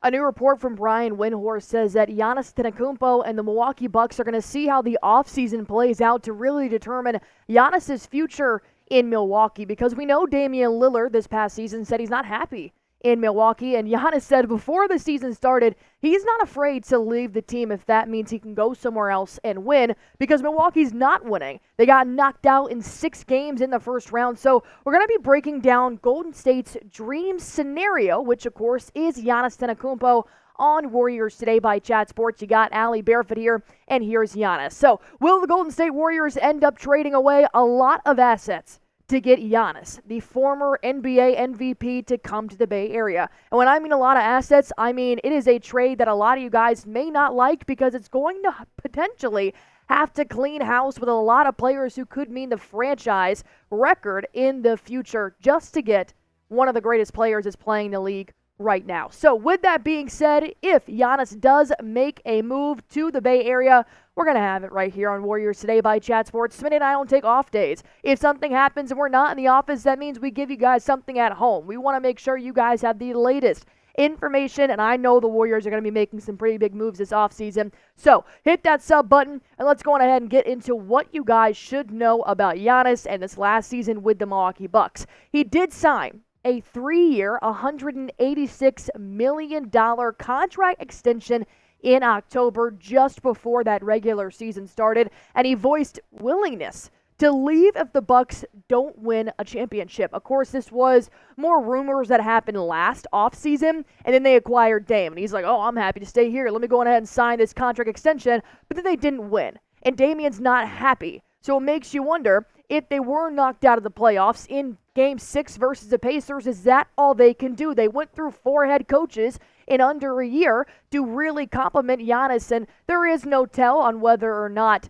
A new report from Windhorst says that Giannis Antetokounmpo and the Milwaukee Bucks are going to see how the offseason plays out to really determine Giannis' future in Milwaukee, because we know Damian Lillard this past season said he's not happy in Milwaukee, and Giannis said before the season started he's not afraid to leave the team if that means he can go somewhere else and win, because Milwaukee's not winning. They got knocked out in 6 games in the first round. So we're going to be breaking down Golden State's dream scenario, which of course is Giannis Antetokounmpo, on Warriors Today by Chat Sports. You got Allie Barefoot here, and here's Yannis. So will the Golden State Warriors end up trading away a lot of assets to get Giannis, the former NBA MVP, to come to the Bay Area? And when I mean a lot of assets, I mean it is a trade that a lot of you guys may not like, because it's going to potentially have to clean house with a lot of players who could mean the franchise record in the future just to get one of the greatest players that's playing the league right now. So with that being said, if Giannis does make a move to the Bay Area, we're going to have it right here on Warriors Today by Chat Sports. Smitty and I don't take off days. If something happens and we're not in the office, that means we give you guys something at home. We want to make sure you guys have the latest information, and I know the Warriors are going to be making some pretty big moves this offseason. So hit that sub button, and let's go on ahead and get into what you guys should know about Giannis and this last season with the Milwaukee Bucks. He did sign a 3-year, $186 million contract extension in October, just before that regular season started, and he voiced willingness to leave if the Bucks don't win a championship. Of course, this was more rumors that happened last offseason, and then they acquired Dame, and he's like, oh, I'm happy to stay here. Let me go on ahead and sign this contract extension, but then they didn't win, and Damian's not happy. So it makes you wonder, if they were knocked out of the playoffs in Game 6 versus the Pacers, is that all they can do? They went through 4 head coaches in under a year to really compliment Giannis, and there is no tell on whether or not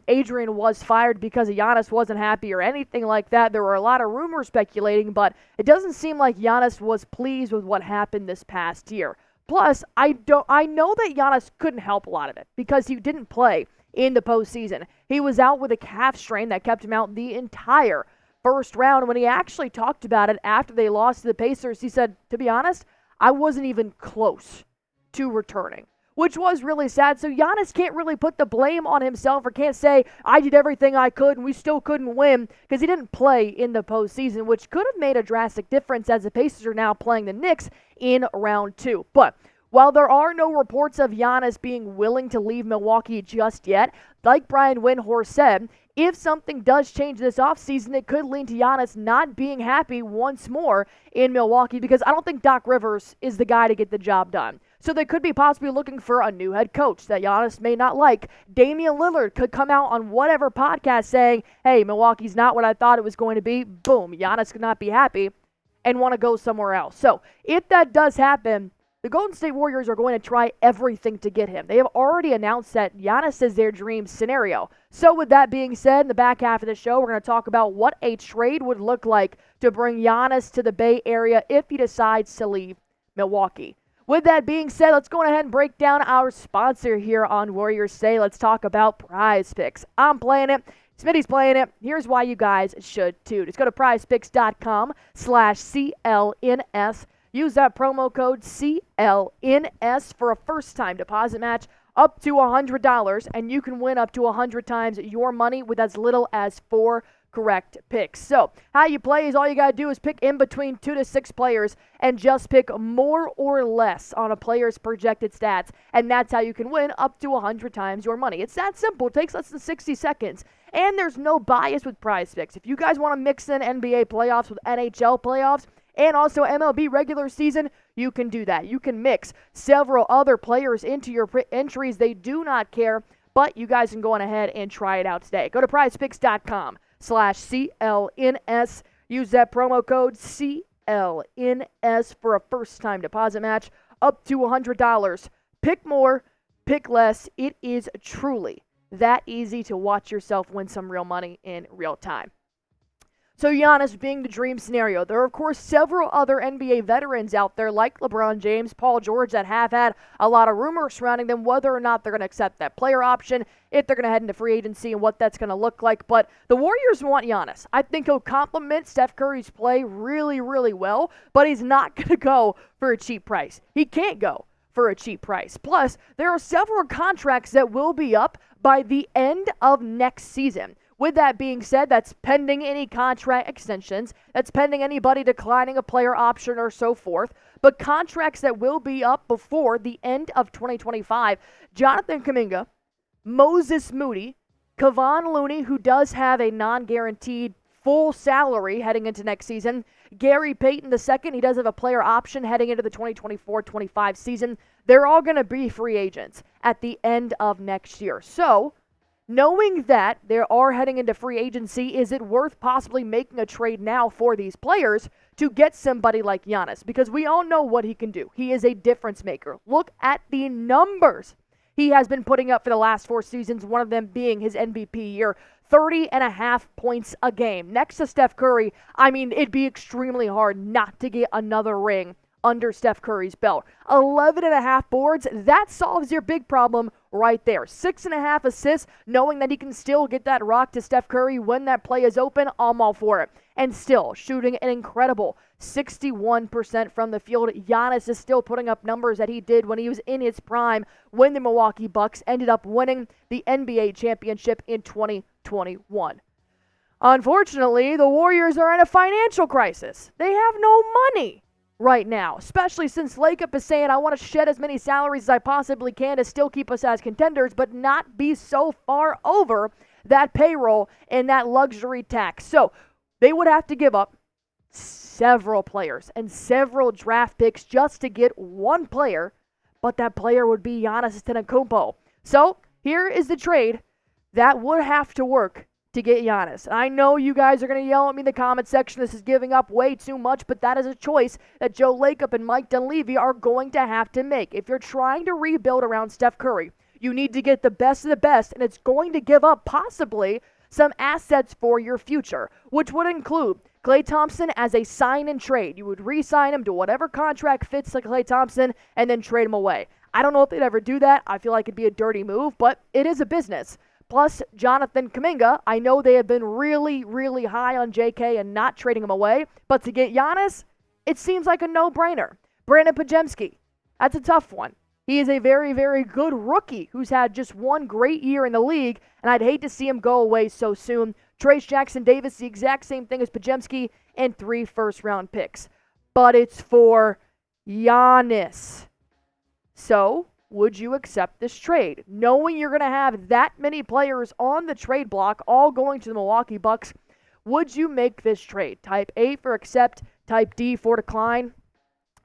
Adrian was fired because Giannis wasn't happy or anything like that. There were a lot of rumors speculating, but it doesn't seem like Giannis was pleased with what happened this past year. Plus, I know that Giannis couldn't help a lot of it because he didn't play in the postseason. He was out with a calf strain that kept him out the entire first round. When he actually talked about it after they lost to the Pacers, he said, to be honest, I wasn't even close to returning, which was really sad. So Giannis can't really put the blame on himself, or can't say, I did everything I could and we still couldn't win, because he didn't play in the postseason, which could have made a drastic difference, as the Pacers are now playing the Knicks in round 2. But while there are no reports of Giannis being willing to leave Milwaukee just yet, like Brian Windhorst said, if something does change this offseason, it could lean to Giannis not being happy once more in Milwaukee, because I don't think Doc Rivers is the guy to get the job done. So they could be possibly looking for a new head coach that Giannis may not like. Damian Lillard could come out on whatever podcast saying, hey, Milwaukee's not what I thought it was going to be. Boom, Giannis could not be happy and want to go somewhere else. So if that does happen, the Golden State Warriors are going to try everything to get him. They have already announced that Giannis is their dream scenario. So with that being said, in the back half of the show, we're going to talk about what a trade would look like to bring Giannis to the Bay Area if he decides to leave Milwaukee. With that being said, let's go ahead and break down our sponsor here on Warriors Today. Let's talk about PrizePicks. I'm playing it. Smitty's playing it. Here's why you guys should too. Just go to PrizePicks.com/CLNS. Use that promo code CLNS for a first-time deposit match up to $100, and you can win up to 100 times your money with as little as 4 correct picks. So how you play is all you got to do is pick in between 2 to 6 players and just pick more or less on a player's projected stats, and that's how you can win up to 100 times your money. It's that simple. It takes less than 60 seconds, and there's no bias with PrizePicks. If you guys want to mix in NBA playoffs with NHL playoffs, and also MLB regular season, you can do that. You can mix several other players into your entries. They do not care, but you guys can go on ahead and try it out today. Go to PrizePicks.com/CLNS. Use that promo code CLNS for a first-time deposit match up to $100. Pick more, pick less. It is truly that easy to watch yourself win some real money in real time. So Giannis being the dream scenario. There are, of course, several other NBA veterans out there like LeBron James, Paul George that have had a lot of rumors surrounding them, whether or not they're going to accept that player option, if they're going to head into free agency and what that's going to look like. But the Warriors want Giannis. I think he'll complement Steph Curry's play really, really well, but he's not going to go for a cheap price. He can't go for a cheap price. Plus, there are several contracts that will be up by the end of next season. With that being said, that's pending any contract extensions. That's pending anybody declining a player option or so forth. But contracts that will be up before the end of 2025, Jonathan Kuminga, Moses Moody, Kevon Looney, who does have a non-guaranteed full salary heading into next season, Gary Payton II, he does have a player option heading into the 2024-25 season. They're all going to be free agents at the end of next year. So, knowing that they are heading into free agency, is it worth possibly making a trade now for these players to get somebody like Giannis? Because we all know what he can do. He is a difference maker. Look at the numbers he has been putting up for the last 4 seasons, one of them being his MVP year. 30.5 points a game. Next to Steph Curry, I mean, it'd be extremely hard not to get another ring under Steph Curry's belt. 11.5 boards, that solves your big problem right there. 6.5 assists, knowing that he can still get that rock to Steph Curry when that play is open, I'm all for it. And still shooting an incredible 61% from the field. Yannis is still putting up numbers that he did when he was in his prime when the Milwaukee Bucks ended up winning the NBA championship in 2021. Unfortunately, the Warriors are in a financial crisis. They have no money right now, especially since Lacob is saying, I want to shed as many salaries as I possibly can to still keep us as contenders, but not be so far over that payroll and that luxury tax. So they would have to give up several players and several draft picks just to get one player, but that player would be Giannis Antetokounmpo. So here is the trade that would have to work to get Giannis. I know you guys are going to yell at me in the comment section. This is giving up way too much, but that is a choice that Joe Lacob and Mike Dunleavy are going to have to make. If you're trying to rebuild around Steph Curry, you need to get the best of the best, and it's going to give up possibly some assets for your future, which would include Klay Thompson as a sign and trade. You would re-sign him to whatever contract fits like Klay Thompson and then trade him away. I don't know if they'd ever do that. I feel like it'd be a dirty move, but it is a business. Plus, Jonathan Kuminga, I know they have been really, really high on JK and not trading him away, but to get Giannis, it seems like a no-brainer. Brandon Podziemski, that's a tough one. He is a very, very good rookie who's had just one great year in the league, and I'd hate to see him go away so soon. Trace Jackson-Davis, the exact same thing as Podziemski, and 3 first-round picks. But it's for Yannis. So, would you accept this trade? Knowing you're going to have that many players on the trade block, all going to the Milwaukee Bucks, would you make this trade? Type A for accept, type D for decline.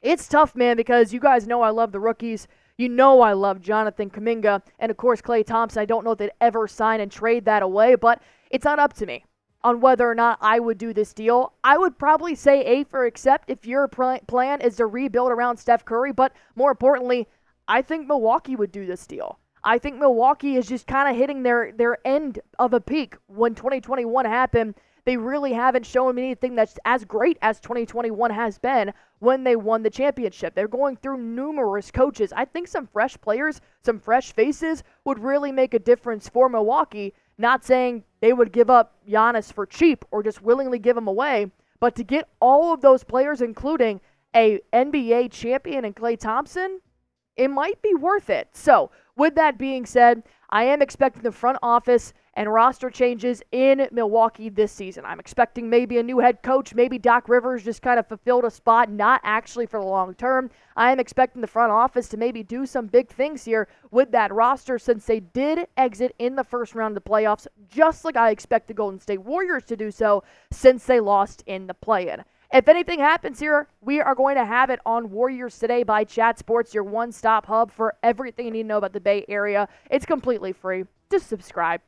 It's tough, man, because you guys know I love the rookies. You know I love Jonathan Kuminga, and of course Klay Thompson. I don't know if they'd ever sign and trade that away, but it's not up to me on whether or not I would do this deal. I would probably say A for accept if your plan is to rebuild around Steph Curry, but more importantly, I think Milwaukee would do this deal. I think Milwaukee is just kind of hitting their end of a peak. When 2021 happened, they really haven't shown me anything that's as great as 2021 has been when they won the championship. They're going through numerous coaches. I think some fresh players, some fresh faces would really make a difference for Milwaukee. Not saying they would give up Giannis for cheap or just willingly give him away, but to get all of those players, including a NBA champion and Klay Thompson, it might be worth it. So, with that being said, I am expecting the front office and roster changes in Milwaukee this season. I'm expecting maybe a new head coach. Maybe Doc Rivers just kind of fulfilled a spot, not actually for the long term. I am expecting the front office to maybe do some big things here with that roster since they did exit in the first round of the playoffs, just like I expect the Golden State Warriors to do so since they lost in the play-in. If anything happens here, we are going to have it on Warriors Today by Chat Sports, your one-stop hub for everything you need to know about the Bay Area. It's completely free. Just subscribe.